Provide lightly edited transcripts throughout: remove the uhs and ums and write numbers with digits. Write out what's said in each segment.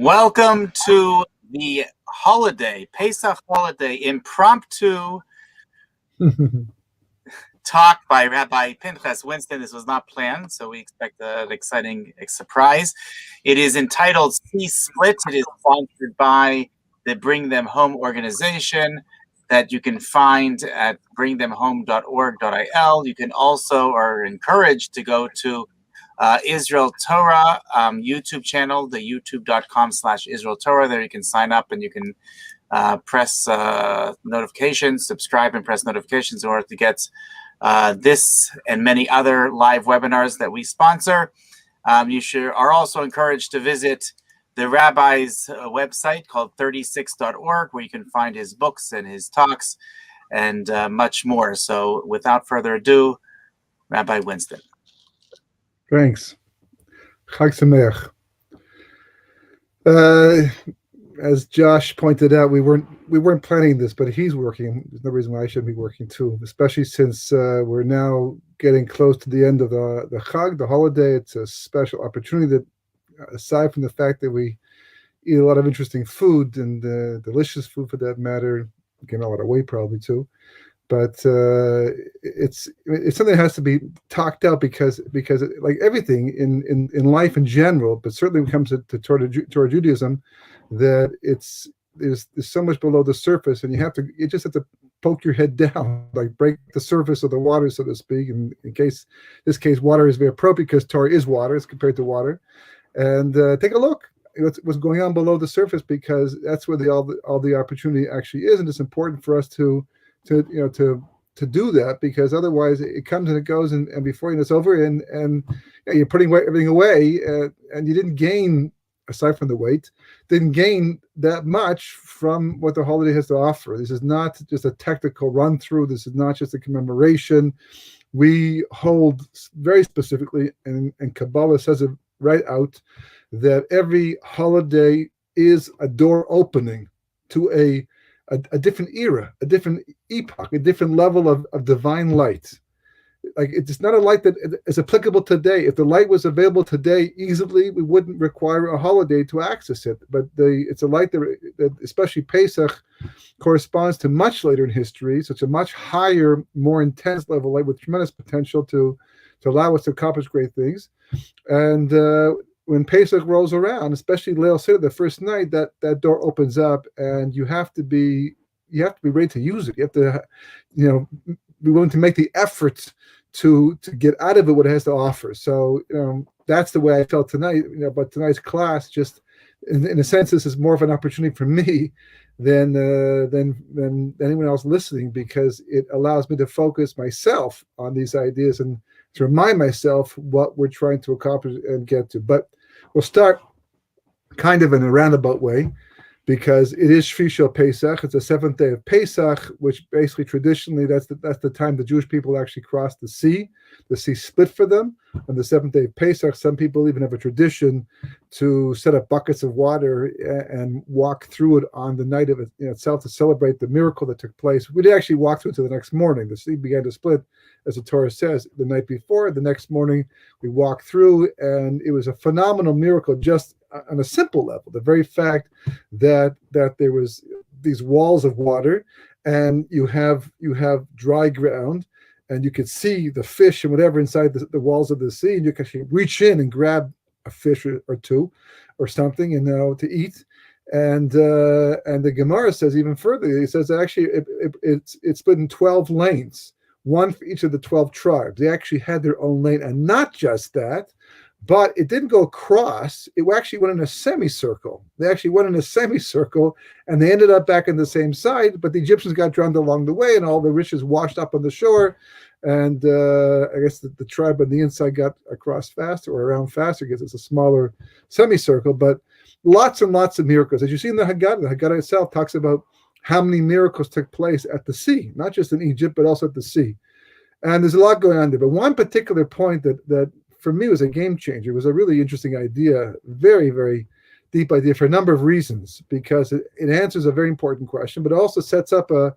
Welcome to the holiday, Pesach holiday, impromptu talk by Rabbi Pinchas Winston. This was not planned, so we expect an exciting surprise. It is entitled See Split. It is sponsored by the Bring Them Home organization that you can find at bringthemhome.org.il. You can also are encouraged to go to Israel Torah YouTube channel, the youtube.com/Israel Torah. There you can sign up and you can press notifications, subscribe and press notifications in order to get this and many other live webinars that we sponsor. You are also encouraged to visit the rabbi's website called 36.org, where you can find his books and his talks and much more. So without further ado, Rabbi Winston. Thanks. Chag Sameach. As Josh pointed out, we weren't planning this, but he's working. There's no reason why I shouldn't be working too, especially since we're now getting close to the end of the Chag, the holiday. It's a special opportunity that, aside from the fact that we eat a lot of interesting food and delicious food for that matter, gain a lot of weight probably too. But it's something that has to be talked out because like everything in life in general, but certainly when it comes to Torah Judaism, that there's so much below the surface, and you just have to poke your head down, like break the surface of the water, so to speak. And in this case, water is very appropriate because Torah is water as compared to water. And take a look at what's going on below the surface, because that's where all the opportunity actually is, and it's important for us to do that, because otherwise it comes and it goes, and before you know it's over, and you're putting everything away, and you didn't gain, aside from the weight, didn't gain that much from what the holiday has to offer. This is not just a technical run through. This is not just a commemoration. We hold very specifically, and Kabbalah says it right out, that every holiday is a door opening to a different era, a different epoch, a different level of divine light. Like, it's not a light that is applicable today. If the light was available today easily, we wouldn't require a holiday to access it. But it's a light that especially Pesach, corresponds to much later in history. So it's a much higher, more intense level light with tremendous potential to allow us to accomplish great things. And when Pesach rolls around, especially Leil Seder, the first night, that door opens up, and you have to be ready to use it. You have to, be willing to make the effort to get out of it what it has to offer. So that's the way I felt tonight. But tonight's class, just in a sense, this is more of an opportunity for me than anyone else listening, because it allows me to focus myself on these ideas and to remind myself what we're trying to accomplish and get to. But we'll start kind of in a roundabout way, because it is Shvi Shel Pesach. It's the seventh day of Pesach, which basically traditionally that's the time the Jewish people actually crossed the sea. The sea split for them on the seventh day of Pesach. Some people even have a tradition to set up buckets of water and walk through it on the night of it itself to celebrate the miracle that took place. We did actually walk through it to the next morning. The sea began to split, as the Torah says, the night before. The next morning we walked through, and it was a phenomenal miracle just on a simple level. The very fact that there was these walls of water, and you have dry ground, and you could see the fish and whatever inside the walls of the sea, and you can actually reach in and grab a fish or two or something, to eat. And the Gemara says even further. It says that actually it's split in 12 lanes, one for each of the 12 tribes. They actually had their own lane, and not just that, but it didn't go across. It actually went in a semicircle. They actually went in a semicircle, and they ended up back on the same side. But the Egyptians got drowned along the way, and all the riches washed up on the shore. And I guess the tribe on the inside got across faster, or around faster, because it's a smaller semicircle. But lots and lots of miracles. As you see in the Haggadah itself talks about how many miracles took place at the sea, not just in Egypt, but also at the sea. And there's a lot going on there. But one particular point that for me was a game changer. It was a really interesting idea, very, very deep idea, for a number of reasons, because it answers a very important question, but it also sets up a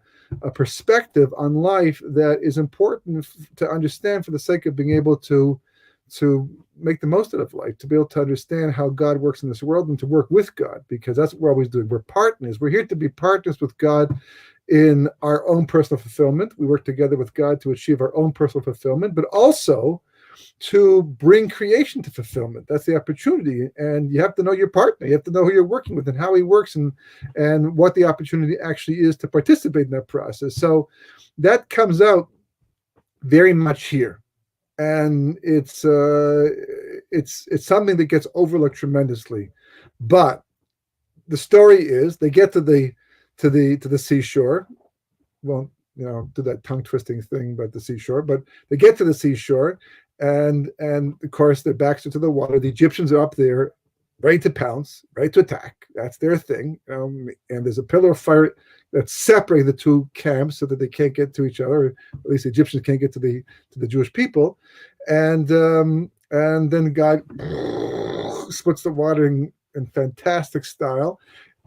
perspective on life that is important to understand for the sake of being able to make the most out of life, to be able to understand how God works in this world and to work with God, because that's what we're always doing. We're partners. We're here to be partners with God in our own personal fulfillment. We work together with God to achieve our own personal fulfillment, but also to bring creation to fulfillment. That's the opportunity. And you have to know your partner. You have to know who you're working with and how he works, and what the opportunity actually is to participate in that process. So that comes out very much here. And it's something that gets overlooked tremendously. But the story is they get to the seashore. Well, do that tongue twisting thing about the seashore, but they get to the seashore, and of course their backs are to the water. The Egyptians are up there, ready to pounce, ready to attack. That's their thing. And there's a pillar of fire that separates the two camps so that they can't get to each other. Or at least the Egyptians can't get to the Jewish people. And then God splits the water in fantastic style.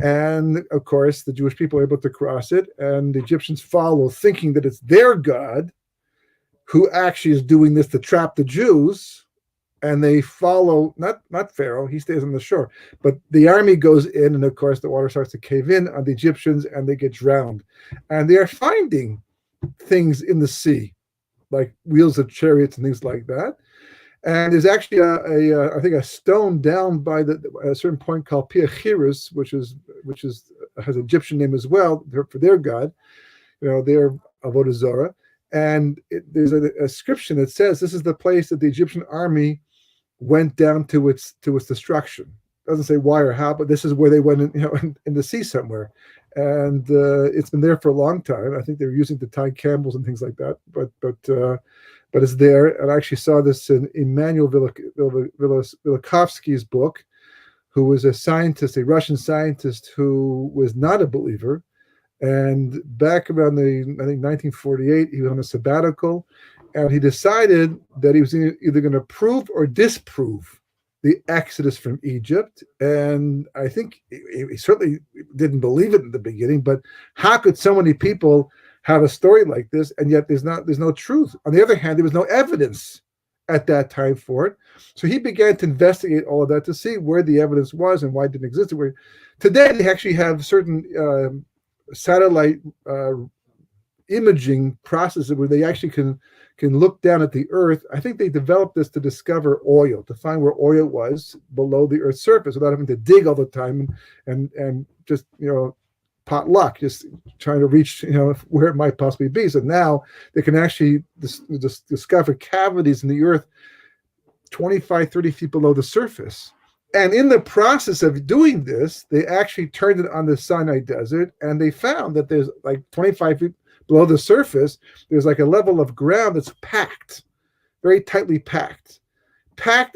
And of course, the Jewish people are able to cross it, and the Egyptians follow, thinking that it's their God who actually is doing this to trap the Jews. And they follow, not Pharaoh, he stays on the shore, but the army goes in, and of course the water starts to cave in on the Egyptians, and they get drowned. And they are finding things in the sea, like wheels of chariots and things like that. And there's actually I think a stone down by a certain point called Piachirus, which has an Egyptian name as well for their god, their Avodah Zarah. And there's an inscription that says this is the place that the Egyptian army went down to its destruction. It doesn't say why or how, but this is where they went in the sea somewhere. And it's been there for a long time. I think they were using to tie camels and things like that. But it's there. And I actually saw this in Immanuel Velikovsky's book, who was a scientist, a Russian scientist who was not a believer. And back around I think 1948, he was on a sabbatical, and he decided that he was either going to prove or disprove the exodus from Egypt. And I think he certainly didn't believe it in the beginning, but how could so many people have a story like this, and yet there's no truth? On the other hand, there was no evidence at that time for it. So he began to investigate all of that to see where the evidence was and why it didn't exist. Today, they actually have certain satellite imaging processes where they actually can look down at the earth. I think they developed this to discover oil, to find where oil was below the earth's surface without having to dig all the time and just pot luck, just trying to reach where it might possibly be. So now they can actually discover cavities in the earth 25, 30 feet below the surface. And in the process of doing this, they actually turned it on the Sinai Desert, and they found that there's like 25 feet below the surface, there's like a level of ground that's packed, very tightly packed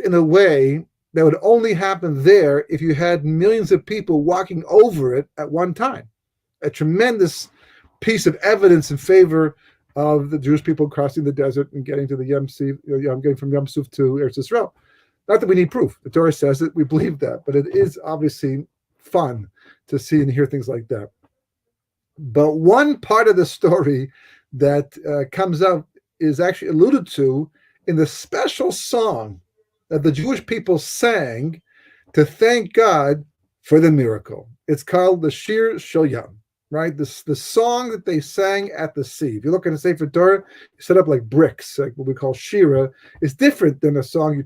in a way that would only happen there if you had millions of people walking over it at one time. A tremendous piece of evidence in favor of the Jewish people crossing the desert and getting to the Yam Suf, getting from Yam Suf to Eretz Yisrael. Not that we need proof. The Torah says it. We believe that. But it is obviously fun to see and hear things like that. But one part of the story that comes out is actually alluded to in the special song that the Jewish people sang to thank God for the miracle. It's called the Shir Shel Yam, right? The song that they sang at the sea. If you look at the Sefer Torah, set up like bricks, like what we call Shira. It's different than a song you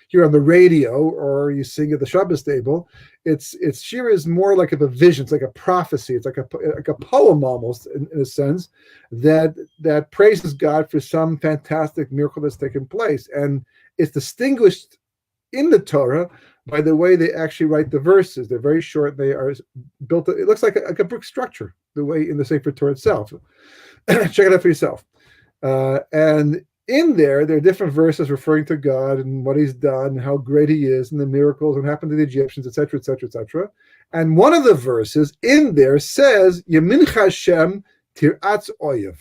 hear on the radio or you sing at the Shabbos table. It's Shira is more like a vision. It's like a prophecy. It's like a poem almost in a sense that praises God for some fantastic miracle that's taken place. And it's distinguished in the Torah by the way they actually write the verses. They're very short. They are built. It looks like a brick structure, the way in the Sefer Torah itself. Check it out for yourself. And in there are different verses referring to God and what he's done, and how great he is, and the miracles and happened to the Egyptians, etc., etc., etc. And one of the verses in there says, Yemincha Hashem tir'atz oyev.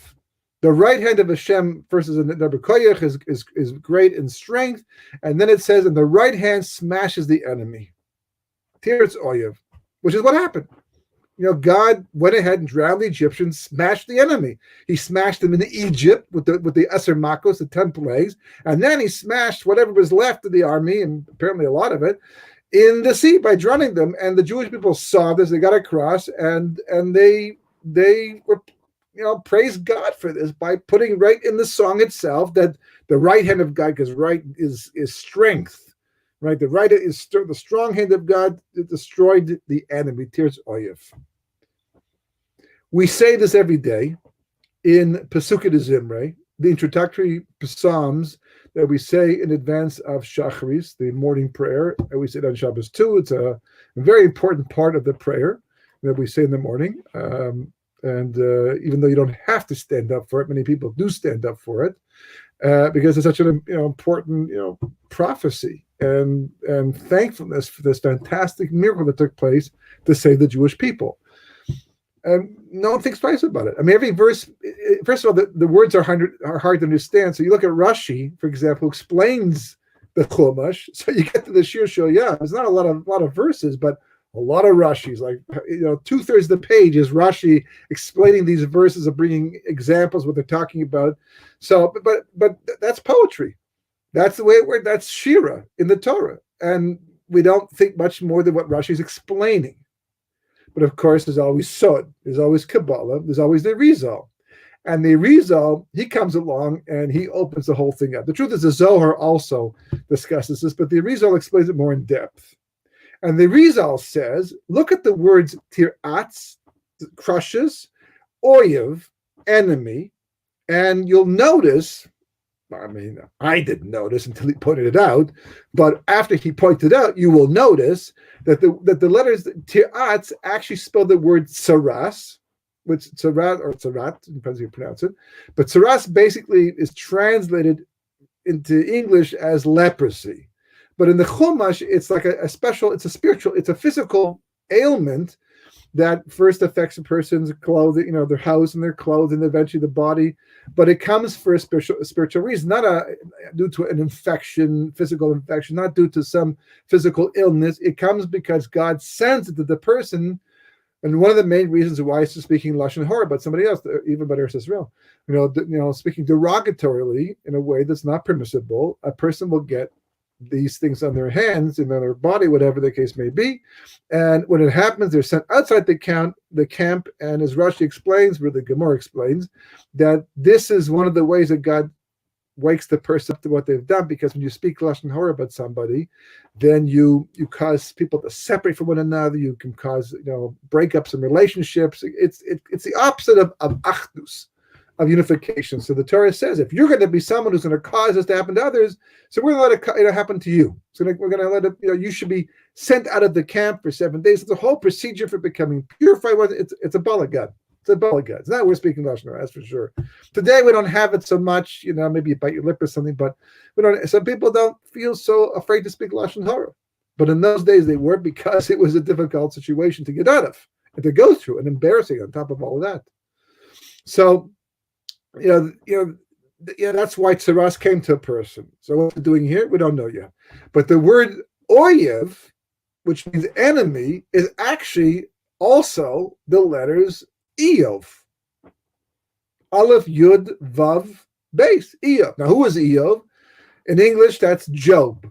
The right hand of Hashem versus the Koyach is great in strength. And then it says, and the right hand smashes the enemy. Tir'atz oyev, which is what happened. God went ahead and drowned the Egyptians, smashed the enemy. He smashed them in Egypt with the Eser Makos, the 10 plagues, and then he smashed whatever was left of the army, and apparently a lot of it, in the sea by drowning them. And the Jewish people saw this; they got across, and they were, praised God for this by putting right in the song itself that the right hand of God, because right is strength. Right, the right is the strong hand of God that destroyed the enemy. Tears Oyev. We say this every day in Pesukei de Zimre, the introductory psalms that we say in advance of Shacharis, the morning prayer, and we say it on Shabbos too. It's a very important part of the prayer that we say in the morning. And even though you don't have to stand up for it, many people do stand up for it because it's such an important prophecy and thankfulness for this fantastic miracle that took place to save the Jewish people. And no one thinks twice about it. I mean, every verse, first of all, the words are hard to understand. So you look at Rashi, for example, who explains the Chumash. So you get to the Shir Shel Yam. There's not a lot of verses, but a lot of Rashis, like 2/3 of the page is Rashi explaining these verses and bringing examples what they're talking about. So, but that's poetry. That's the way it works. That's Shira in the Torah, and we don't think much more than what Rashi's explaining. But of course, there's always Sod, there's always Kabbalah, there's always the Rizal, and the Rizal, he comes along and he opens the whole thing up. The truth is, the Zohar also discusses this, but the Rizal explains it more in depth. And the Rizal says, look at the words tiratz, crushes, oyev, enemy, and you'll notice, I mean, I didn't notice until he pointed it out, but after he pointed it out, you will notice that the letters tiratz actually spell the word saras, which sarat or sarat, depends how you pronounce it, but saras basically is translated into English as leprosy. But in the Chumash, it's like a special, it's a spiritual, it's a physical ailment that first affects a person's clothing, their house and their clothes, and eventually the body. But it comes for a spiritual reason, not due to an infection, physical infection, not due to some physical illness. It comes because God sends it to the person. And one of the main reasons why he's speaking Lashon Hara about somebody else, even about Eretz Israel, speaking derogatorily in a way that's not permissible, a person will get these things on their hands and on their body, whatever the case may be. And when it happens, they're sent outside the camp. And as Rashi explains, where the Gemara explains, that this is one of the ways that God wakes the person up to what they've done, because when you speak Lashon Hara about somebody, then you cause people to separate from one another. You can cause breakups in relationships. It's the opposite of achdus, of unification. So the Torah says, if you're going to be someone who's going to cause this to happen to others, so we're going to let it happen to you. So we're going to let it, you should be sent out of the camp for 7 days. It's a whole procedure for becoming purified. It's a balagad. It's a balagad. It's not we're speaking Lashon Hara, that's for sure. Today we don't have it so much. Maybe you bite your lip or something, but we don't. Some people don't feel so afraid to speak Lashon Hara. But in those days they were, because it was a difficult situation to get out of and to go through, and embarrassing on top of all of that. So that's why tsaras came to a person. So what we're doing here, we don't know yet. But the word oyev, which means enemy, is actually also the letters Eov. Aleph, Yud, Vav, Beis, Eov. Now, who is Eov? In English, that's Job,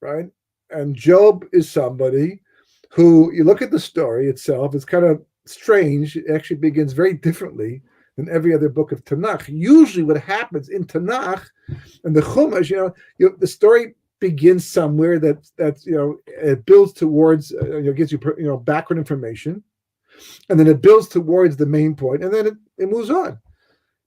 right? And Job is somebody who, you look at the story itself, it's kind of strange. It actually begins very differently than every other book of Tanakh. Usually what happens in Tanakh and the Chumash, the story begins somewhere that it builds towards, gives you background information, and then it builds towards the main point, and then it moves on.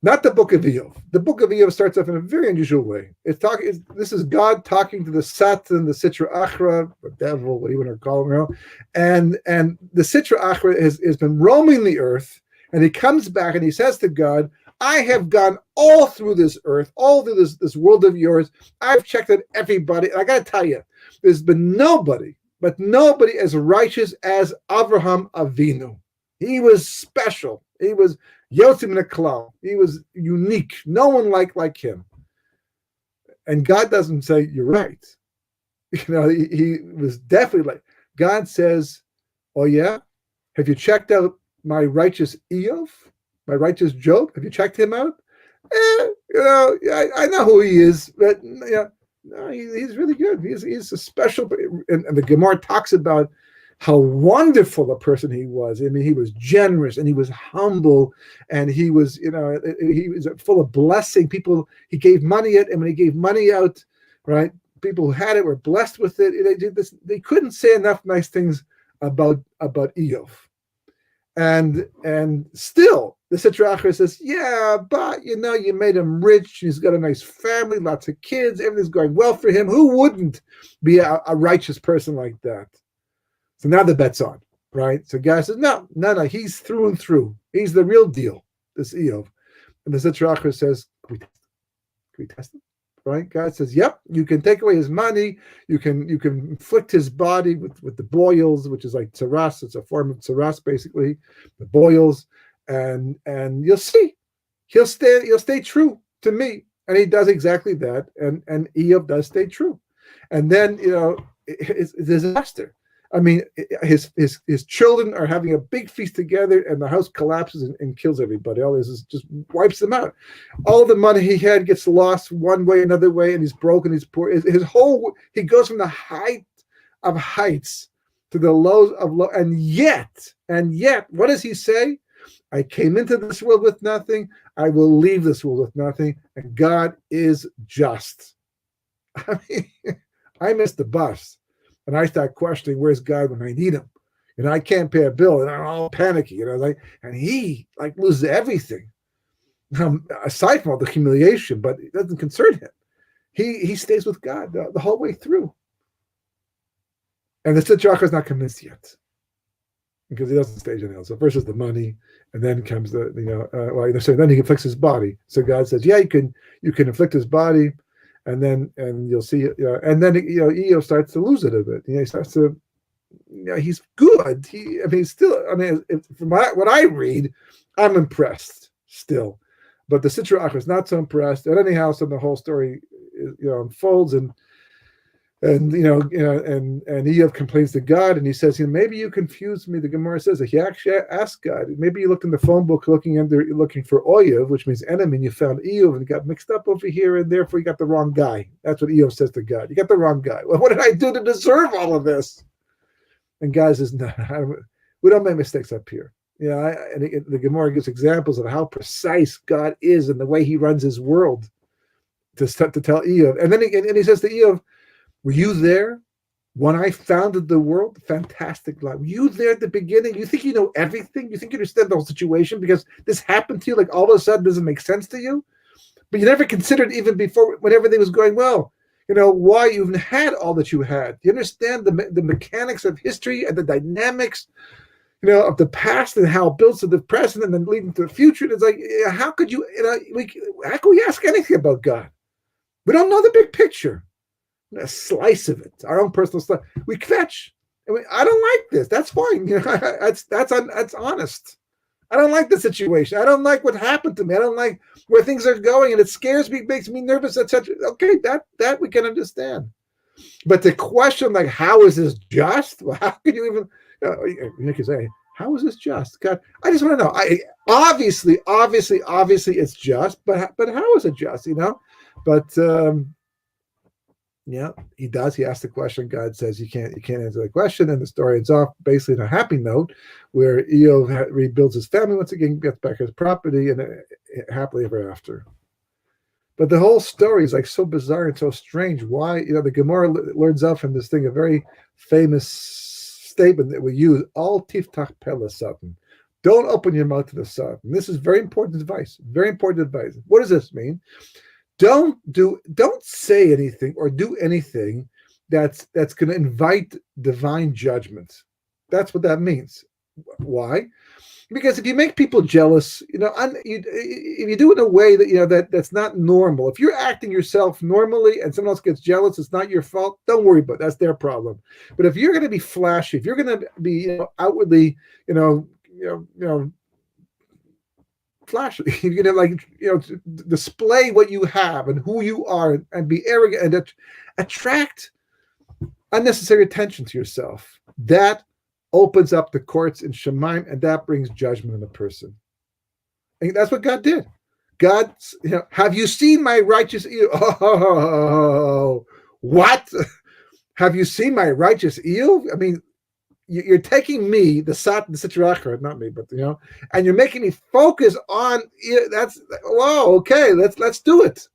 Not the book of Eov. The book of Eov starts off in a very unusual way. This is God talking to the Satan, the Sitra Achra, the devil, what do you want to call him, and the Sitra Achra has been roaming the earth. And he comes back and he says to God, I have gone all through this earth, all through this world of yours. I've checked on everybody. And I got to tell you, there's been nobody as righteous as Avraham Avinu. He was special. He was Yotzim Neklal. He was unique. No one like him. And God doesn't say, you're right. He was definitely like, God says, oh yeah? Have you checked out my righteous Eov, my righteous Job? Have you checked him out? I know who he is, but no, he's really good. He's a special, and the Gemara talks about how wonderful a person he was. I mean, he was generous and he was humble, and he was full of blessing. People, he gave money out, and when he gave money out, right, people who had it were blessed with it. They couldn't say enough nice things about Eov. And still, the Sitra Achra says, yeah, but you made him rich. He's got a nice family, lots of kids. Everything's going well for him. Who wouldn't be a righteous person like that? So now the bet's on, right? So guy says, no, he's through and through. He's the real deal, this Eov. And the Sitra Achra says, can we test him? Right? God says, yep, you can take away his money, you can inflict his body with the boils, which is like tsaras. It's a form of tsaras, basically, the boils, and you'll see. He'll stay true to me. And he does exactly that. And Eov does stay true. And then, it's a disaster. I mean, his children are having a big feast together, and the house collapses and kills everybody. All this is just wipes them out. All the money he had gets lost one way, another way, and he's broken. He's poor. He goes from the height of heights to the lows of low. And yet, what does he say? I came into this world with nothing. I will leave this world with nothing. And God is just. I mean, I missed the bus. And I start questioning, where's God when I need him? I can't pay a bill, and I'm all panicky. And he loses everything, aside from all the humiliation. But it doesn't concern him. He stays with God the whole way through. And the Sitra Achra is not convinced yet, because he doesn't stage anything else. So first is the money, and then comes then he inflicts his body. So God says, yeah, you can inflict his body. And you'll see, and then Eov starts to lose it a bit. He starts to, he's good. From what I read, I'm impressed still, but the Sitra Achra is not so impressed. At anyhow, so the whole story, unfolds, and Eov complains to God, and he says, maybe you confused me. The Gemara says that he actually asked God. Maybe you looked in the phone book looking for Oyev, which means enemy, and you found Eov and got mixed up over here, and therefore you got the wrong guy. That's what Eov says to God. You got the wrong guy. Well, what did I do to deserve all of this? And God says, no, we don't make mistakes up here. The Gemara gives examples of how precise God is in the way he runs his world to tell Eov. And then he says to Eov, were you there when I founded the world? Fantastic line. Were you there at the beginning? You think you know everything? You think you understand the whole situation because this happened to you, all of a sudden doesn't make sense to you? But you never considered, even before, when everything was going well, why you even had all that you had. You understand the mechanics of history and the dynamics, of the past, and how it builds to the present and then leading to the future. It's like, how could you, how can we ask anything about God? We don't know the big picture. A slice of it, our own personal stuff. We kvetch. I don't like this. That's fine. That's honest. I don't like the situation. I don't like what happened to me. I don't like where things are going, and it scares me, makes me nervous, etc. Okay, that we can understand. But the question, how is this just? Well, how can you even? You can say, how is this just? God, I just want to know. Obviously, it's just. But how is it just? But. Yeah, he does. He asks the question. God says you can't answer the question, and the story ends off basically on a happy note, where Eov rebuilds his family once again, gets back his property, and happily ever after. But the whole story is so bizarre and so strange. Why? The Gemara learns out from this thing a very famous statement that we use: "Al tiftach pele satan." Don't open your mouth to the Satan. This is very important advice. Very important advice. What does this mean? Don't say anything or do anything that's going to invite divine judgment. That's what that means. Why? Because if you make people jealous, if you do it in a way that that's not normal. If you're acting yourself normally and someone else gets jealous, it's not your fault. Don't worry about it. That's their problem. But if you're going to be flashy, if you're going to be outwardly, flashy, you're gonna display what you have and who you are and be arrogant and attract unnecessary attention to yourself. That opens up the courts in Shemaim, and that brings judgment on a person. And that's what God did. God, have you seen my righteous Eov? Oh, what? Have you seen my righteous Eov? I mean, you're taking me, the Sitrachar, not me, but and you're making me focus on that's whoa, okay, let's do it.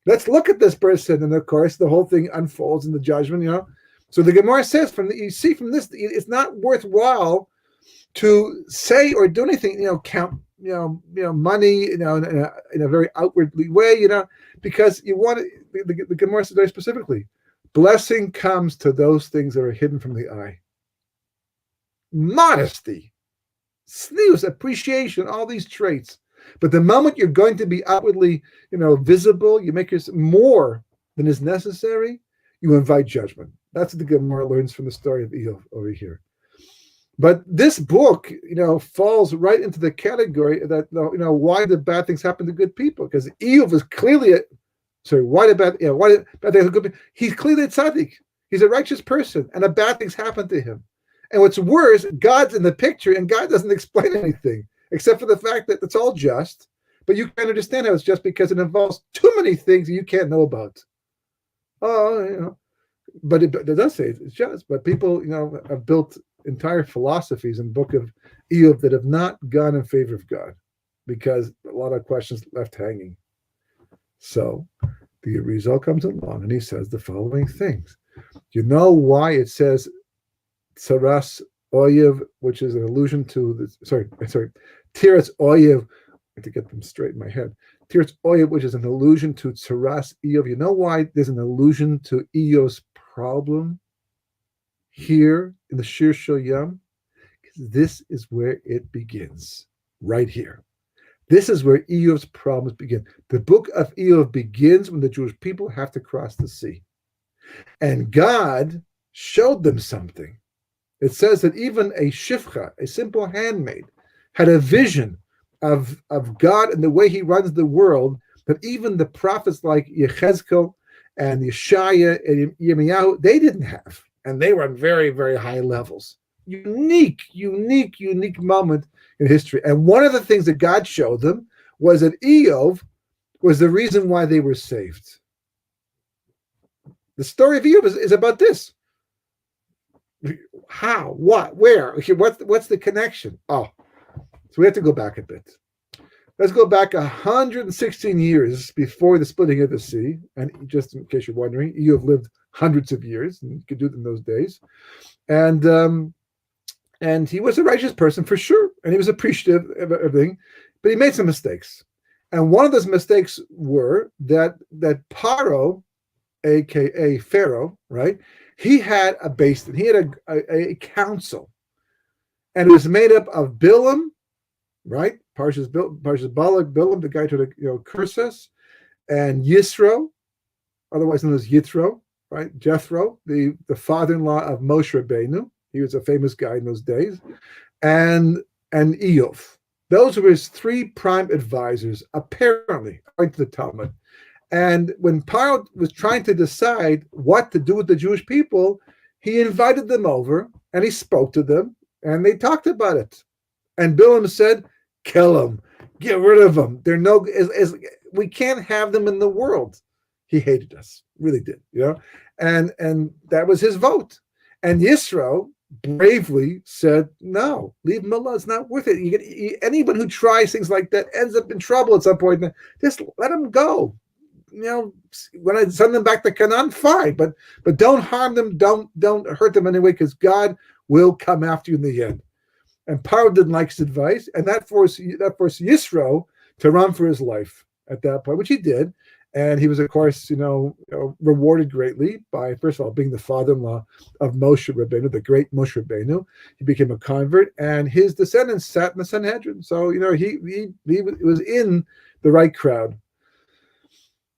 Let's look at this person, and of course, the whole thing unfolds in the judgment. So the Gemara says, you see from this, it's not worthwhile to say or do anything. Count, money, in a very outwardly way, because you want the Gemara says very specifically, blessing comes to those things that are hidden from the eye. Modesty, snooze, appreciation, all these traits. But the moment you're going to be outwardly, visible, you make yourself more than is necessary, you invite judgment. That's what the Gemara learns from the story of Eov over here. But this book, falls right into the category that, why did bad things happen to good people? Because Eov is clearly why did bad things happen to good people? He's clearly a tzaddik. He's a righteous person, and bad things happen to him. And what's worse, God's in the picture, and God doesn't explain anything, except for the fact that it's all just. But you can't understand how it's just because it involves too many things you can't know about. But it does say it's just. But people, have built entire philosophies in the book of Eov that have not gone in favor of God because a lot of questions left hanging. So the Arizal comes along and he says the following things. You know why it says Tsaras Oyev, which is an allusion to Tiras Oyev. I have to get them straight in my head. Tiras Oyev, which is an allusion to Tsaras Eov. You know why there's an allusion to Eov's problem here in the Shir Shoyam? Because this is where it begins, right here. This is where Eov's problems begin. The book of Eov begins when the Jewish people have to cross the sea. And God showed them something. It says that even a shifcha, a simple handmaid, had a vision of God and the way he runs the world that even the prophets like Yechezkel and Yeshaya and Yirmiyahu, they didn't have. And they were on very, very high levels. Unique moment in history. And one of the things that God showed them was that Eov was the reason why they were saved. The story of Eov is about this. How? What? Where? Okay, what's the connection? Oh, so we have to go back a bit. Let's go back 116 years before the splitting of the sea. And just in case you're wondering, Eov lived hundreds of years, and you could do it in those days. And he was a righteous person for sure, and he was appreciative of everything, but he made some mistakes. And one of those mistakes were that Paro, aka Pharaoh, right? He had a basin. He had a council, and it was made up of Bilam, right? Parshas Balak, Bilam, the guy to curse us, and Yisro, otherwise known as Yitro, right? Jethro, the father-in-law of Moshe Rabbeinu. He was a famous guy in those days, and Eov. Those were his three prime advisors, apparently, according to the Talmud. And when Paro was trying to decide what to do with the Jewish people, he invited them over and he spoke to them and they talked about it. And Bilam said, kill them, get rid of them. They're we can't have them in the world. He hated us, really did, and that was his vote. And Yisro bravely said, no, leave him alone. It's not worth it. Anyone who tries things like that ends up in trouble at some point. Just let him go. When I send them back to Canaan, fine, but don't harm them, don't hurt them anyway, because God will come after you in the end. And Paro didn't like his advice, and that forced Yisro to run for his life at that point, which he did. And he was, of course, rewarded greatly by, first of all, being the father-in-law of Moshe Rabbeinu, the great Moshe Rabbeinu. He became a convert, and his descendants sat in the Sanhedrin. So, he was in the right crowd.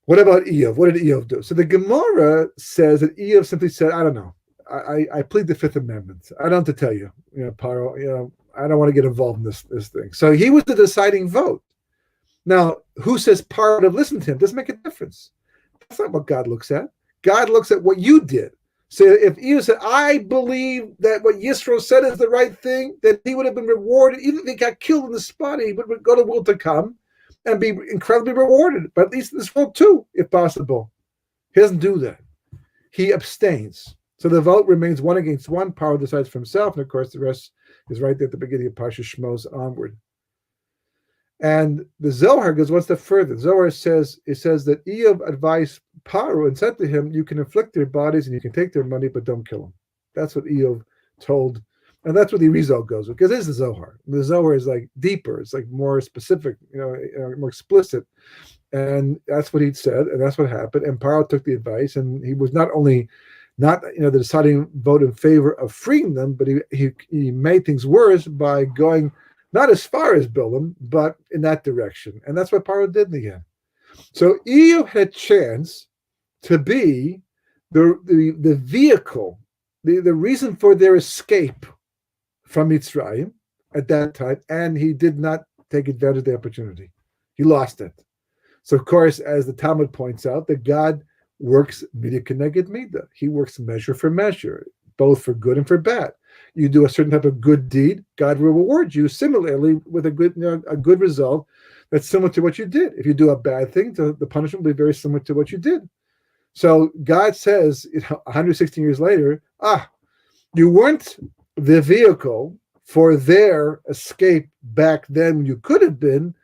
What about Eov? What did Eov do? So the Gemara says that Eov simply said, I don't know. I plead the Fifth Amendment. I don't have to tell you, Paro, I don't want to get involved in this thing. So he was the deciding vote. Now, who says Paro would have listened to him? Doesn't make a difference. That's not what God looks at. God looks at what you did. So if Iyov said, I believe that what Yisro said is the right thing, then he would have been rewarded. Even if he got killed in the spot, he would go to the world to come and be incredibly rewarded, but at least in this world too, if possible. He doesn't do that. He abstains. So the vote remains 1 against 1. Paro decides for himself, and of course the rest is right there at the beginning of Parsha Shmos onward. And the Zohar goes one step further. The Zohar says that Iyov advised Paro and said to him, you can afflict their bodies and you can take their money, but don't kill them. That's what Iyov told. And that's where the Rizal goes, because this is the Zohar. The Zohar is like deeper. It's like more specific, more explicit. And that's what he said, and that's what happened. And Paro took the advice, and he was not only not the deciding vote in favor of freeing them, but he made things worse by going not as far as Bilam, but in that direction. And that's what Paro did in the end. So Iyov had a chance to be the vehicle, the reason for their escape from Mitzrayim at that time, and he did not take advantage of the opportunity. He lost it. So, of course, as the Talmud points out, that God works midah keneged midah. He works measure for measure, both for good and for bad. You do a certain type of good deed, God will reward you similarly with a good result that's similar to what you did. If you do a bad thing, the punishment will be very similar to what you did. So God says, 116 years later, you weren't the vehicle for their escape back then when you could have been.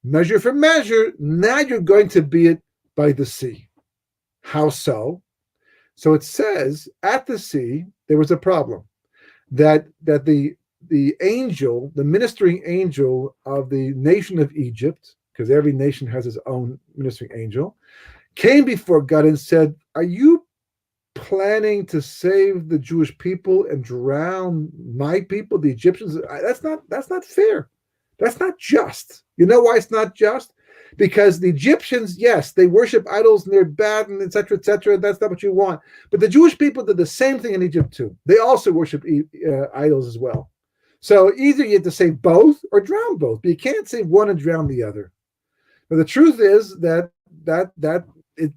Measure for measure, now you're going to be it by the sea. How so? So it says, at the sea, there was a problem. That the angel, the ministering angel of the nation of Egypt, because every nation has its own ministering angel, came before God and said, are you planning to save the Jewish people and drown my people, the Egyptians? That's not fair. That's not just. You know why it's not just? Because the Egyptians, yes, they worship idols and they're bad and et cetera, et cetera. That's not what you want. But the Jewish people did the same thing in Egypt too. They also worship idols as well. So either you have to save both or drown both. But you can't save one and drown the other. But the truth is that it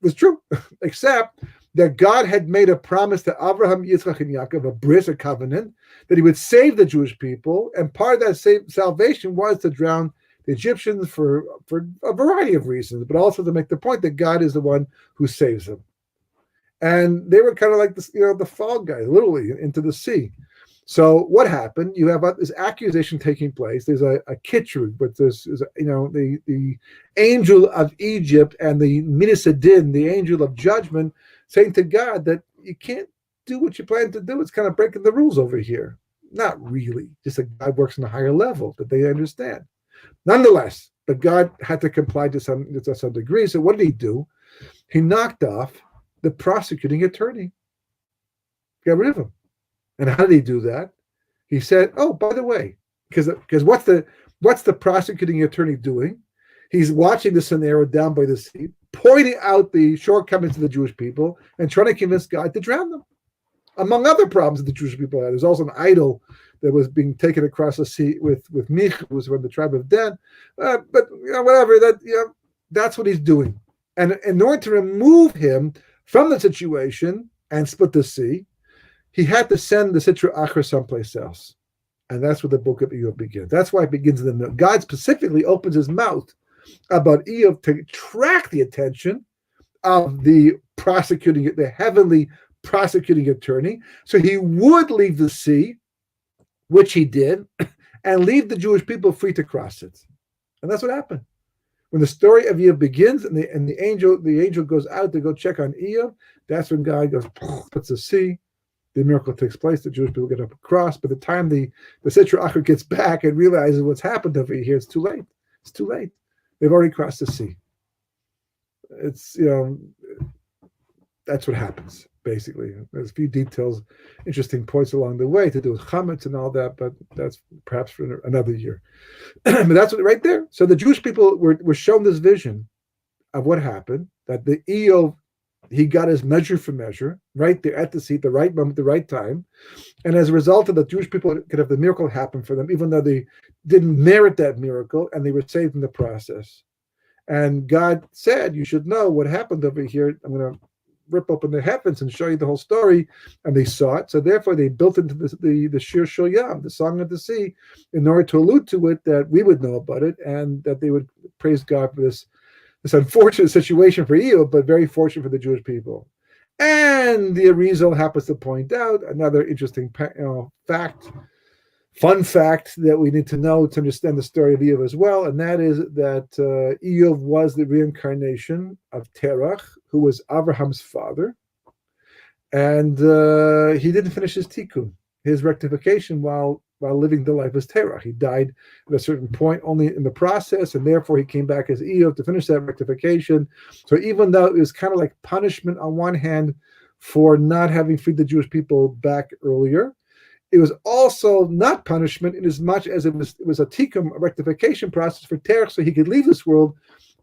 was true, except that God had made a promise to Abraham, Yitzchak, and Yaakov, a bris, a covenant, that he would save the Jewish people. And part of that salvation was to drown the Egyptians for a variety of reasons, but also to make the point that God is the one who saves them. And they were kind of like this, the fall guys, literally into the sea. So what happened? You have this accusation taking place. There's a kitrug, but there's the angel of Egypt and the Midisadin, the angel of judgment, saying to God that you can't do what you plan to do. It's kind of breaking the rules over here. Not really. Just that God works on a higher level that they understand. Nonetheless, but God had to comply to some degree. So what did he do? He knocked off the prosecuting attorney. Got rid of him. And how did he do that? He said, "Oh, by the way, because what's the prosecuting attorney doing? He's watching the scenario down by the sea, pointing out the shortcomings of the Jewish people, and trying to convince God to drown them. Among other problems that the Jewish people had, there's also an idol that was being taken across the sea with Mich, who was from the tribe of Dan. But whatever, that's what he's doing. And in order to remove him from the situation and split the sea, he had to send the Sitra Achra someplace else. And that's where the book of Iyov begins. That's why it begins in the middle. God specifically opens his mouth about Iyov to attract the attention of the heavenly prosecuting attorney. So he would leave the sea, which he did, and leave the Jewish people free to cross it. And that's what happened. When the story of Iyov begins and the angel goes out to go check on Iyov, that's when God goes, puts the sea. The miracle takes place. The Jewish people get up across. By the time the Sitra Achra gets back and realizes what's happened over here, it's too late. It's too late. They've already crossed the sea. It's, that's what happens, basically. There's a few details, interesting points along the way to do with chametz and all that, but that's perhaps for another year. But that's what, right there. So the Jewish people were shown this vision of what happened, that the Iyov, he got his measure for measure, right there at the sea, the right moment, the right time. And as a result of the Jewish people could have the miracle happen for them, even though they didn't merit that miracle, and they were saved in the process. And God said, you should know what happened over here. I'm going to rip open the heavens and show you the whole story, and they saw it. So therefore, they built into the Shir Shel Yam, the Song of the Sea, in order to allude to it, that we would know about it, and that they would praise God for this unfortunate situation for Eob, but very fortunate for the Jewish people. And the Arizal happens to point out another interesting fun fact that we need to know to understand the story of Eob as well, and that is that Eob was the reincarnation of Terach, who was Abraham's father, and he didn't finish his tikkun, his rectification, while living the life as Terach. He died at a certain point only in the process, and therefore he came back as Eob to finish that rectification. So even though it was kind of like punishment on one hand for not having freed the Jewish people back earlier, it was also not punishment in as much as it was a tikkun, a rectification process for Terach, so he could leave this world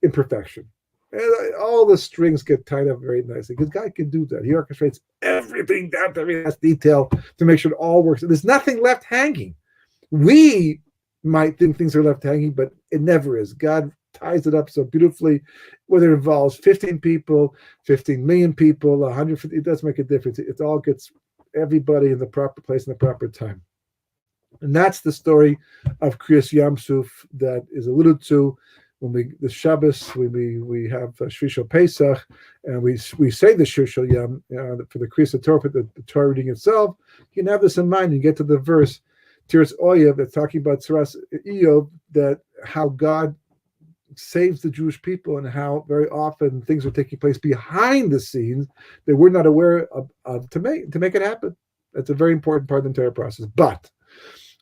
in perfection. And all the strings get tied up very nicely, because God can do that. He orchestrates everything down to every last detail to make sure it all works. There's nothing left hanging. We might think things are left hanging, but it never is. God ties it up so beautifully, whether it involves 15 people, 15 million people, 150, it doesn't make a difference. It all gets everybody in the proper place in the proper time. And that's the story of Kriyas Yam Suf that is alluded to when the Shabbos, we have Shvi Shel Pesach, and we say the Shir Shel Yam for the Kriyas Torah, for the Torah reading itself. You can have this in mind. You get to the verse Tiras Oyev that's talking about Tzaras Eob, that how God saves the Jewish people, and how very often things are taking place behind the scenes that we're not aware of to make it happen. That's a very important part of the entire process. But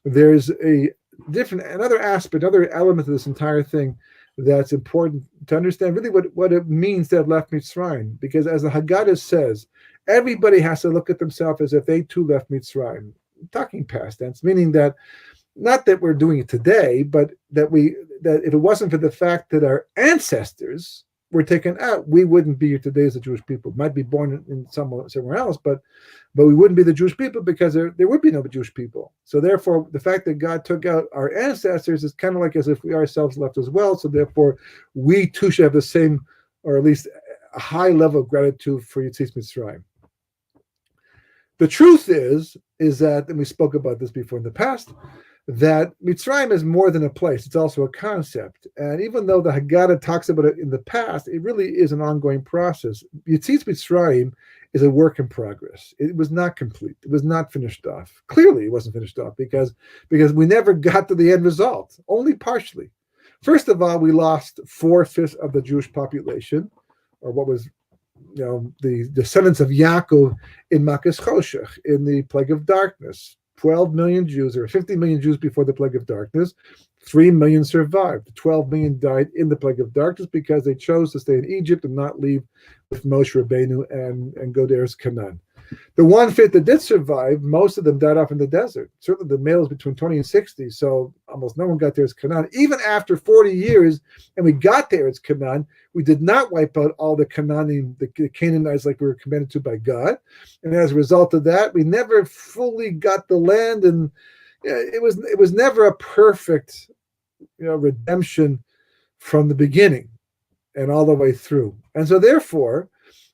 there's another aspect, another element of this entire thing that's important to understand really what it means to have left Mitzrayim. Because as the Haggadah says, everybody has to look at themselves as if they too left Mitzrayim. Talking past tense, meaning that not that we're doing it today, but that if it wasn't for the fact that our ancestors were taken out, we wouldn't be here today as the Jewish people. Might be born in somewhere else, but we wouldn't be the Jewish people, because there would be no Jewish people. So therefore, the fact that God took out our ancestors is kind of like as if we ourselves left as well. So therefore, we too should have the same, or at least a high level of gratitude for Yetzias Mitzrayim. The truth is that, and we spoke about this before in the past, that Mitzrayim is more than a place, it's also a concept. And even though the Haggadah talks about it in the past, it really is an ongoing process. Yetzias Mitzrayim is a work in progress. It was not complete. It was not finished off. Clearly, it wasn't finished off because we never got to the end result, only partially. First of all, we lost 4/5 of the Jewish population, or what was the descendants of Yaakov in Makas Choshech, in the plague of darkness. 12 million Jews, or 50 million Jews before the plague of darkness. 3 million survived. 12 million died in the plague of darkness because they chose to stay in Egypt and not leave with Moshe Rabbeinu and go to Eretz Canaan. The 1/5 that did survive, most of them died off in the desert. Certainly the males between 20 and 60, so almost no one got to Eretz Canaan. Even after 40 years, and we got to Eretz Canaan, we did not wipe out all the Canaanites like we were commanded to by God. And as a result of that, we never fully got the land, and it was never a perfect redemption from the beginning and all the way through. And so therefore,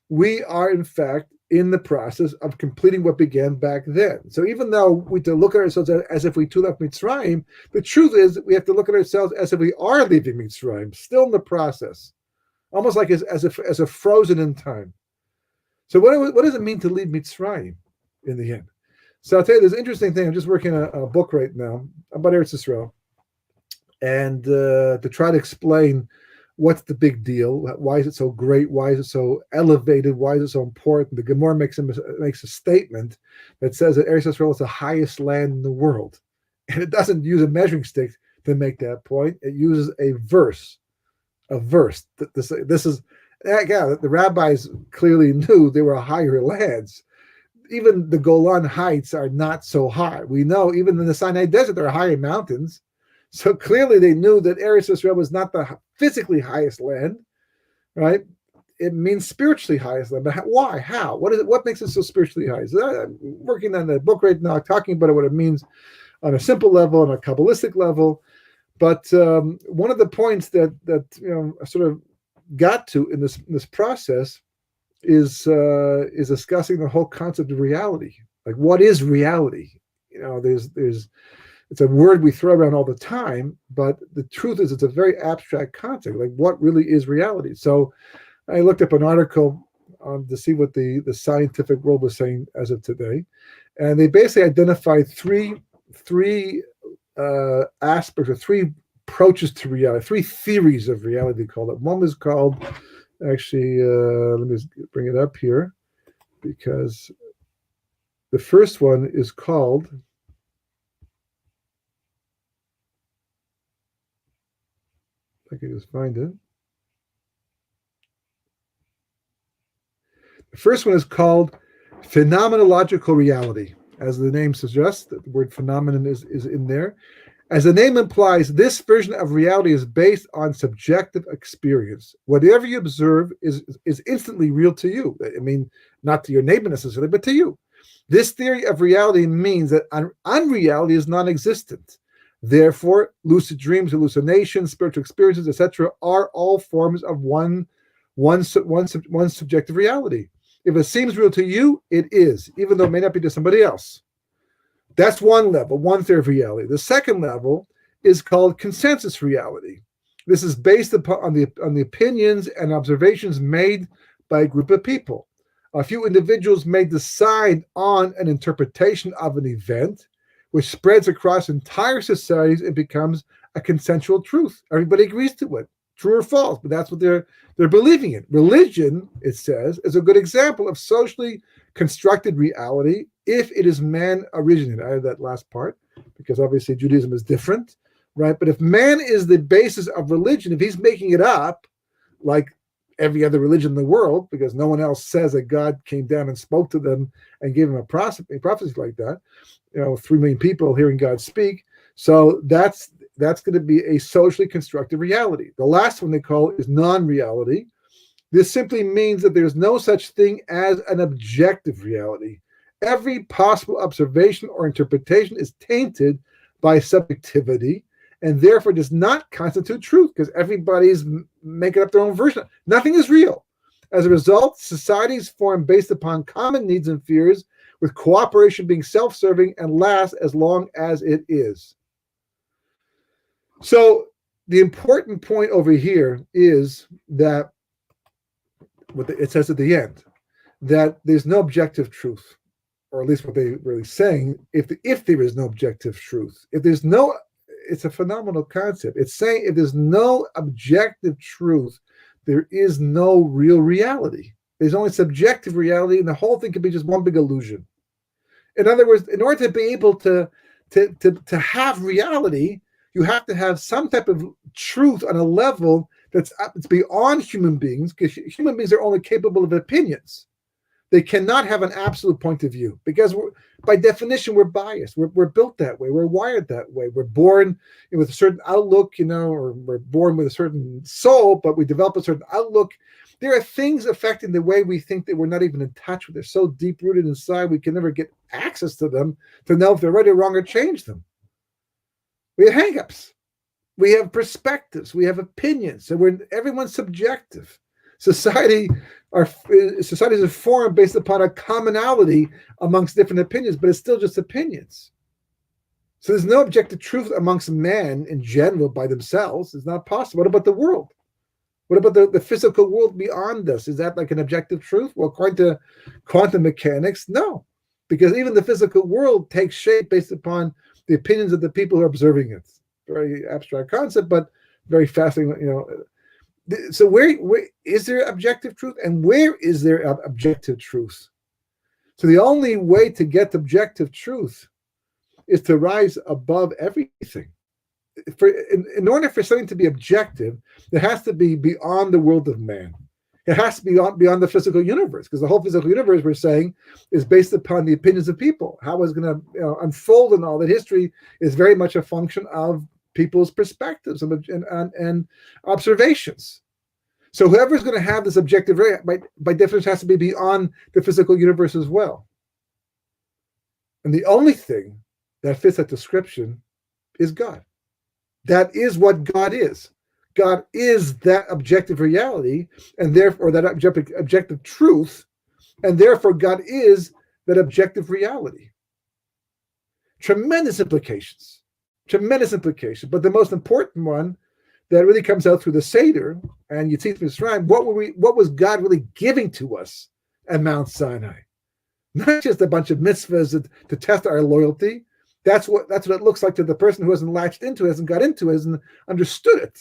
we are in fact in the process of completing what began back then. So even though we have to look at ourselves as if we too left Mitzrayim, the truth is we have to look at ourselves as if we are leaving Mitzrayim, still in the process, almost like as if frozen in time. So what does it mean to leave Mitzrayim in the end? So I'll tell you, there's an interesting thing. I'm just working on a book right now about Eretz Yisrael, and to try to explain what's the big deal? Why is it so great? Why is it so elevated? Why is it so important? The Gemara makes a statement that says that Eretz Yisrael is the highest land in the world. And it doesn't use a measuring stick to make that point. It uses a verse. This is, the rabbis clearly knew there were higher lands. Even the Golan Heights are not so high. We know even in the Sinai Desert, there are higher mountains. So clearly they knew that Eretz Yisrael was not the physically highest land, right? It means spiritually highest land. But why? How? What makes it so spiritually high? So I'm working on the book right now, talking about what it means on a simple level, on a Kabbalistic level. But one of the points that I sort of got to in this process is discussing the whole concept of reality. Like, what is reality? There's it's a word we throw around all the time, but the truth is it's a very abstract concept. Like, what really is reality? So I looked up an article to see what the scientific world was saying as of today, and they basically identified three aspects or three approaches to reality, three theories of reality. They called it. One was called, actually, let me just bring it up here, because the first one is called, if I can just find it. The first one is called phenomenological reality. As the name suggests, the word phenomenon is in there. As the name implies, this version of reality is based on subjective experience. Whatever you observe is instantly real to you. I mean, not to your neighbor necessarily, but to you. This theory of reality means that unreality is non-existent. Therefore, lucid dreams, hallucinations, spiritual experiences, etc., are all forms of one subjective reality. If it seems real to you, it is, even though it may not be to somebody else. That's one level, one theory of reality. The second level is called consensus reality. This is based upon the opinions and observations made by a group of people. A few individuals may decide on an interpretation of an event, which spreads across entire societies and becomes a consensual truth. Everybody agrees to it, true or false, but that's what they're believing in. Religion, it says, is a good example of socially constructed reality if it is man originated. I have that last part because obviously Judaism is different, right? But if man is the basis of religion, if he's making it up like every other religion in the world, because no one else says that God came down and spoke to them and gave them a prophecy like that, 3 million people hearing God speak. So that's going to be a socially constructed reality. The last one they call is non-reality. This simply means that there's no such thing as an objective reality. Every possible observation or interpretation is tainted by subjectivity and therefore does not constitute truth because everybody's making up their own version. Nothing is real. As a result, societies form based upon common needs and fears, with cooperation being self-serving and lasts as long as it is. So the important point over here is that what it says at the end, that there's no objective truth, or at least what they're really saying, if there is no objective truth, it's a phenomenal concept. It's saying if there's no objective truth, there is no real reality. There's only subjective reality, and the whole thing could be just one big illusion. In other words, in order to be able to have reality, you have to have some type of truth on a level that's beyond human beings, because human beings are only capable of opinions. They cannot have an absolute point of view because by definition, we're biased. We're built that way. We're wired that way. We're born with a certain outlook, or we're born with a certain soul, but we develop a certain outlook. There are things affecting the way we think that we're not even in touch with. They're so deep-rooted inside, we can never get access to them to know if they're right or wrong or change them. We have hang-ups. We have perspectives. We have opinions. So everyone's subjective. Societies are formed based upon a commonality amongst different opinions, but it's still just opinions. So there's no objective truth amongst men in general by themselves. It's not possible. What about the world? What about the physical world beyond us? Is that like an objective truth? Well, according to quantum mechanics, no. Because even the physical world takes shape based upon the opinions of the people who are observing it. Very abstract concept, but very fascinating, So where is there objective truth, and where is there objective truth? So the only way to get objective truth is to rise above everything. In order for something to be objective, it has to be beyond the world of man. It has to be beyond the physical universe, because the whole physical universe, we're saying, is based upon the opinions of people. How it's going to unfold and all that history is very much a function of people's perspectives and observations. So whoever's going to have this objective, by definition, has to be beyond the physical universe as well. And the only thing that fits that description is God. That is what God is. God is that objective reality, and therefore that objective truth, and therefore God is that objective reality. Tremendous implications. Tremendous implications. But the most important one that really comes out through the Seder and Yitzhak Mitzrayim, what was God really giving to us at Mount Sinai? Not just a bunch of mitzvahs to test our loyalty. That's what it looks like to the person who hasn't latched into it, hasn't got into it, hasn't understood it.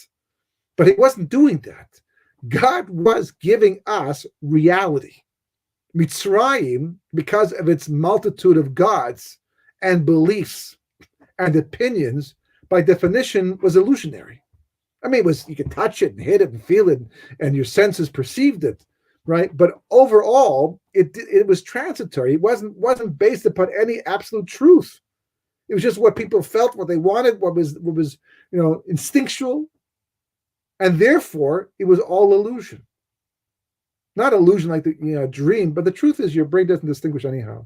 But he wasn't doing that. God was giving us reality. Mitzrayim, because of its multitude of gods and beliefs and opinions, by definition, was illusionary. I mean, you could touch it and hit it and feel it, and your senses perceived it, right? But overall, it was transitory. It wasn't based upon any absolute truth. It was just what people felt, what they wanted, what was instinctual, and therefore it was all illusion. Not illusion like the dream, but the truth is your brain doesn't distinguish anyhow.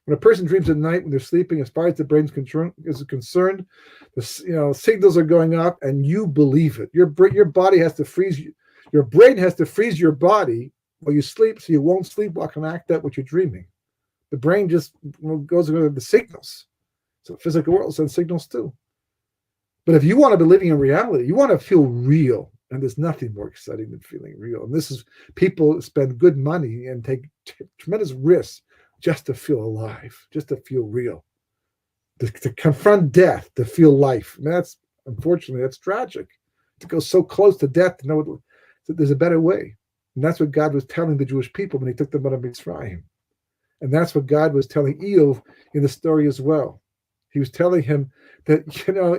When a person dreams at night when they're sleeping, as far as the brain is concerned, the signals are going up, and you believe it. Your body has to freeze. Your brain has to freeze your body while you sleep, so you won't sleepwalk and act out what you're dreaming. The brain just goes with the signals. So the physical world sends signals too. But if you want to be living in reality, you want to feel real, and there's nothing more exciting than feeling real. And this is people spend good money and take tremendous risks just to feel alive, just to feel real, to confront death, to feel life. And unfortunately, that's tragic. To go so close to death to know that there's a better way. And that's what God was telling the Jewish people when he took them out of Mitzrayim. And that's what God was telling Eov in the story as well. He was telling him that,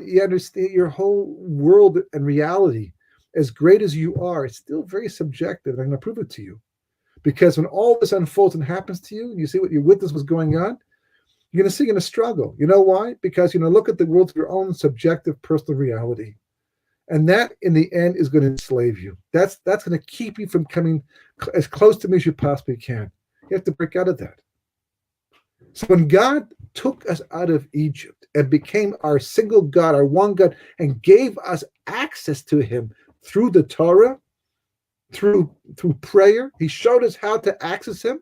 you understand your whole world and reality, as great as you are, it's still very subjective. And I'm going to prove it to you. Because when all this unfolds and happens to you, and you see what your witness was going on, you're going to see you're going to struggle. You know why? Because you're going to look at the world through your own subjective personal reality. And that, in the end, is going to enslave you. That's going to keep you from coming as close to me as you possibly can. You have to break out of that. So when God took us out of Egypt and became our single God, our one God, and gave us access to him through the Torah, through prayer, he showed us how to access him.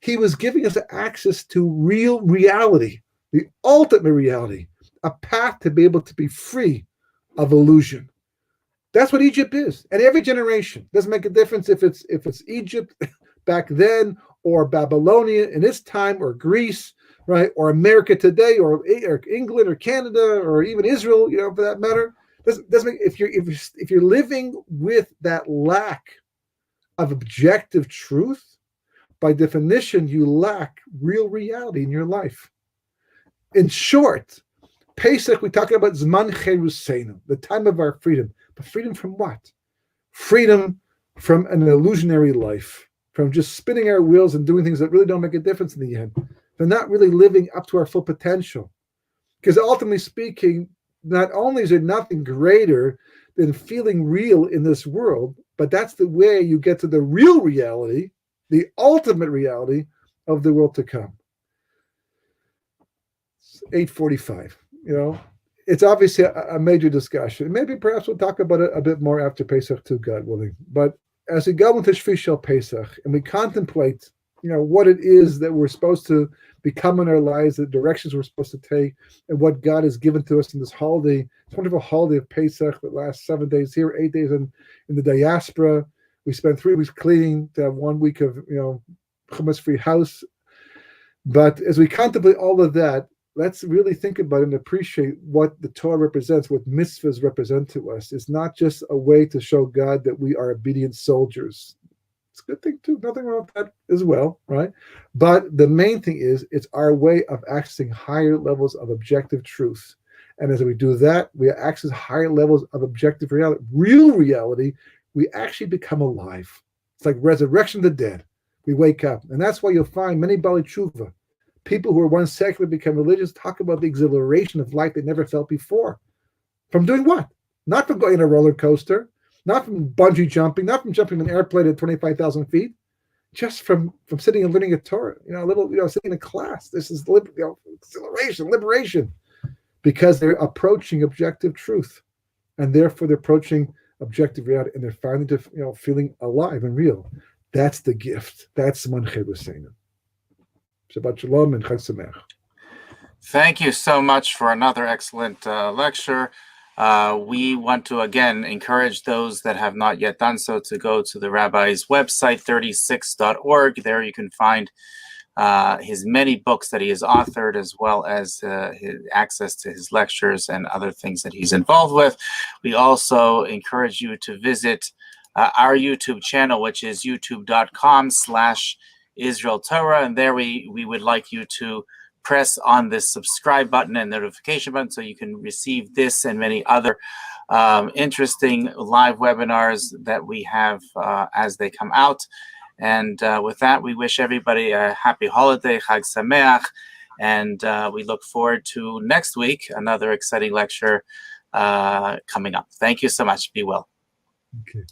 He was giving us access to real reality, the ultimate reality, a path to be able to be free of illusion. That's what Egypt is. And every generation, doesn't make a difference if it's Egypt back then, or Babylonia in its time, or Greece, right, or America today, or England, or Canada, or even Israel, for that matter. Doesn't make, if you're living with that lack of objective truth, by definition, you lack real reality in your life. In short, Pesach, we talk about Zman Cheruseinu, the time of our freedom. But freedom from what? Freedom from an illusionary life, from just spinning our wheels and doing things that really don't make a difference in the end. From not really living up to our full potential. Because ultimately speaking, not only is there nothing greater than feeling real in this world, but that's the way you get to the real reality, the ultimate reality of the world to come. It's 8:45. It's obviously a major discussion. Maybe perhaps we'll talk about it a bit more after Pesach too, God willing. But as we go into Shvi Shel Pesach and we contemplate, what it is that we're supposed to become in our lives, the directions we're supposed to take, and what God has given to us in this holiday, this wonderful holiday of Pesach that lasts 7 days here, 8 days in the diaspora. We spend 3 weeks cleaning to have 1 week of, hummus-free house. But as we contemplate all of that, let's really think about and appreciate what the Torah represents, what mitzvahs represent to us. It's not just a way to show God that we are obedient soldiers. It's a good thing too. Nothing wrong with that as well, right? But the main thing is it's our way of accessing higher levels of objective truth. And as we do that, we access higher levels of objective reality, real reality. We actually become alive. It's like resurrection of the dead. We wake up. And that's why you'll find many Bali Tshuva, people who were once secular become religious, talk about the exhilaration of life they never felt before. From doing what? Not from going on a roller coaster, not from bungee jumping, not from jumping an airplane at 25,000 feet, just from sitting and learning a Torah, sitting in a class. This is exhilaration, liberation, because they're approaching objective truth. And therefore they're approaching objective reality, and they're finally feeling alive and real. That's the gift. That's Manche B'Seinu. Shabbat Shalom and Chag Sameach. Thank you so much for another excellent lecture. We want to again encourage those that have not yet done so to go to the rabbi's website, 36.org. There you can find his many books that he has authored, as well as his access to his lectures and other things that he's involved with. We also encourage you to visit our YouTube channel, which is youtube.com/Israel Torah. And there we would like you to press on this subscribe button and notification button so you can receive this and many other interesting live webinars that we have as they come out. And with that, we wish everybody a happy holiday, Chag Sameach, and we look forward to next week, another exciting lecture coming up. Thank you so much. Be well. Okay.